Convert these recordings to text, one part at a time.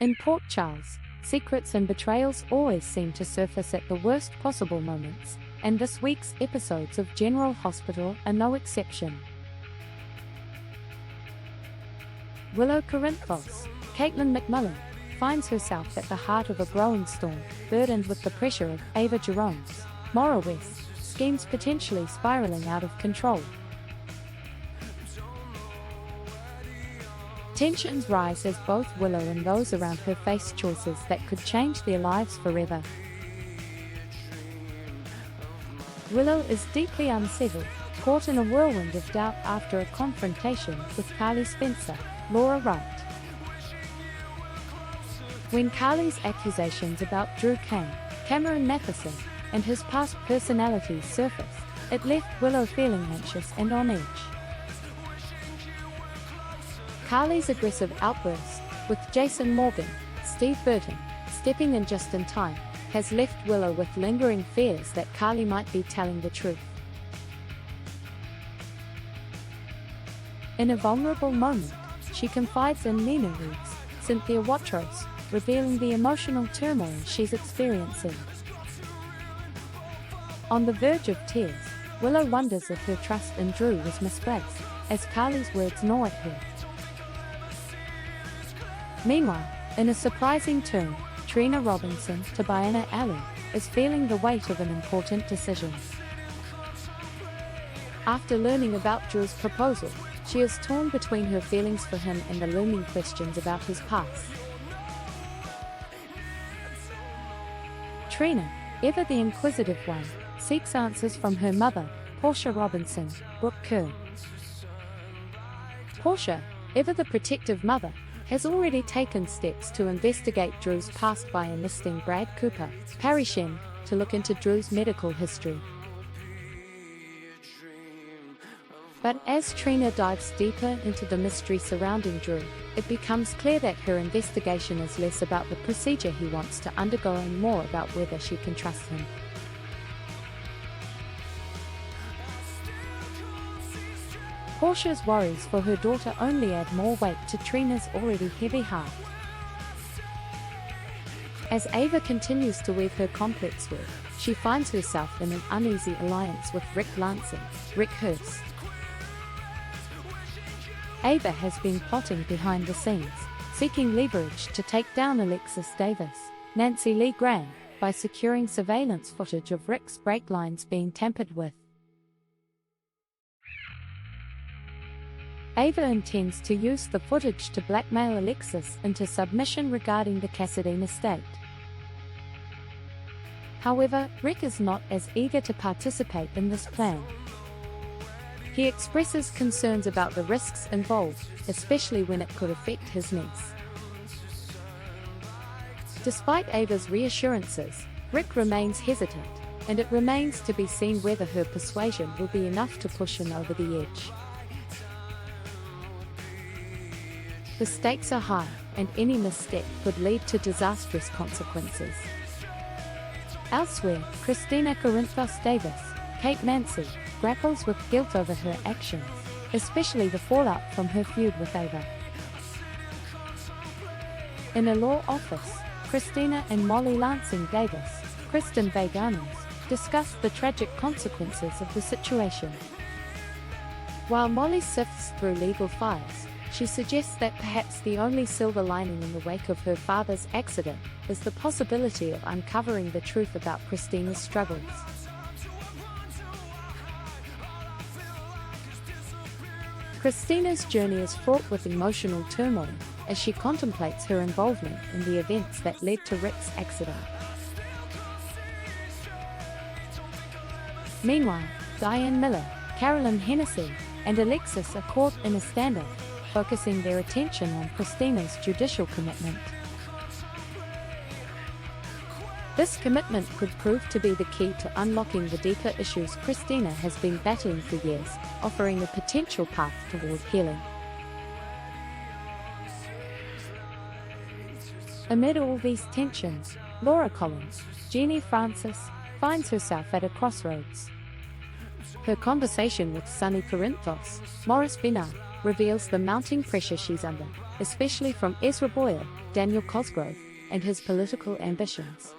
In Port Charles, secrets and betrayals always seem to surface at the worst possible moments, and this week's episodes of General Hospital are no exception. Willow Corinthos, Caitlin McMullen, finds herself at the heart of a growing storm, burdened with the pressure of Ava Jerome's Mora West schemes potentially spiraling out of control. Tensions rise as both Willow and those around her face choices that could change their lives forever. Willow is deeply unsettled, caught in a whirlwind of doubt after a confrontation with Carly Spencer, Laura Wright. When Carly's accusations about Drew Kane, Cameron Matheson, and his past personalities surfaced, it left Willow feeling anxious and on edge. Carly's aggressive outburst, with Jason Morgan, Steve Burton, stepping in just in time, has left Willow with lingering fears that Carly might be telling the truth. In a vulnerable moment, she confides in Nina Reeves, Cynthia Watros, revealing the emotional turmoil she's experiencing. On the verge of tears, Willow wonders if her trust in Drew was misplaced, as Carly's words gnaw at her. Meanwhile, in a surprising turn, Trina Robinson, Tabayana Ali, is feeling the weight of an important decision. After learning about Drew's proposal, she is torn between her feelings for him and the looming questions about his past. Trina, ever the inquisitive one, seeks answers from her mother, Portia Robinson, Brooke Kerr. Portia, ever the protective mother, has already taken steps to investigate Drew's past by enlisting Brad Cooper, Parry Shen, to look into Drew's medical history. But as Trina dives deeper into the mystery surrounding Drew, it becomes clear that her investigation is less about the procedure he wants to undergo and more about whether she can trust him. Portia's worries for her daughter only add more weight to Trina's already heavy heart. As Ava continues to weave her complex web, she finds herself in an uneasy alliance with Rick Lansing, Rick Hurst. Ava has been plotting behind the scenes, seeking leverage to take down Alexis Davis, Nancy Lee Graham, by securing surveillance footage of Rick's brake lines being tampered with. Ava intends to use the footage to blackmail Alexis into submission regarding the Cassadine estate. However, Rick is not as eager to participate in this plan. He expresses concerns about the risks involved, especially when it could affect his niece. Despite Ava's reassurances, Rick remains hesitant, and it remains to be seen whether her persuasion will be enough to push him over the edge. The stakes are high, and any misstep could lead to disastrous consequences. Elsewhere, Christina Corinthos Davis, Kate Mansi, grapples with guilt over her actions, especially the fallout from her feud with Ava. In a law office, Christina and Molly Lansing Davis, Kristen Vaganos, discuss the tragic consequences of the situation. While Molly sifts through legal files, she suggests that perhaps the only silver lining in the wake of her father's accident is the possibility of uncovering the truth about Christina's struggles. Christina's journey is fraught with emotional turmoil as she contemplates her involvement in the events that led to Rick's accident. Meanwhile, Diane Miller, Carolyn Hennessy, and Alexis are caught in a standoff, focusing their attention on Christina's judicial commitment. This commitment could prove to be the key to unlocking the deeper issues Christina has been battling for years, offering a potential path toward healing. Amid all these tensions, Laura Collins, Jeannie Francis, finds herself at a crossroads. Her conversation with Sonny Corinthos, Maurice Benard, reveals the mounting pressure she's under, especially from Ezra Boyle, Daniel Cosgrove, and his political ambitions.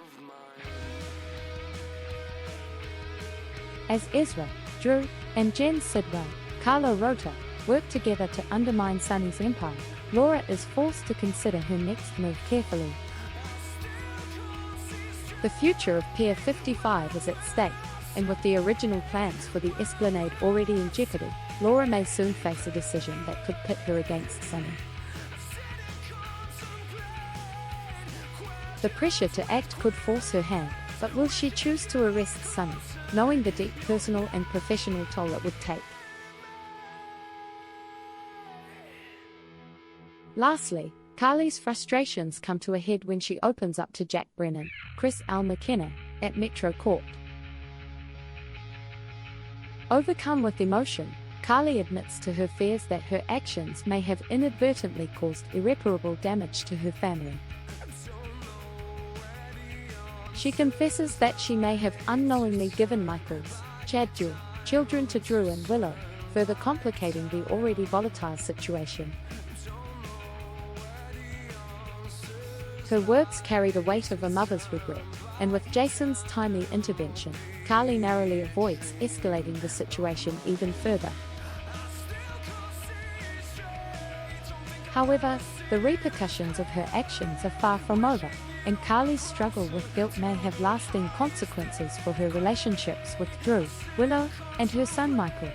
As Ezra, Drew, and Jen Sidwell, Carlo Rota, work together to undermine Sonny's empire, Laura is forced to consider her next move carefully. The future of Pier 55 is at stake, and with the original plans for the Esplanade already in jeopardy, Laura may soon face a decision that could pit her against Sonny. The pressure to act could force her hand, but will she choose to arrest Sonny, knowing the deep personal and professional toll it would take? Lastly, Carly's frustrations come to a head when she opens up to Jack Brennan, Chris L. McKenna, at Metro Court. Overcome with emotion, Carly admits to her fears that her actions may have inadvertently caused irreparable damage to her family. She confesses that she may have unknowingly given Michael's, Chad Jewel, children to Drew and Willow, further complicating the already volatile situation. Her words carry the weight of a mother's regret, and with Jason's timely intervention, Carly narrowly avoids escalating the situation even further. However, the repercussions of her actions are far from over, and Carly's struggle with guilt may have lasting consequences for her relationships with Drew, Willow, and her son Michael.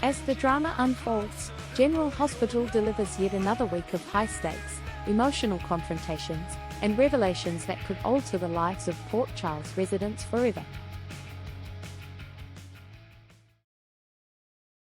As the drama unfolds, General Hospital delivers yet another week of high-stakes, emotional confrontations, and revelations that could alter the lives of Port Charles residents forever.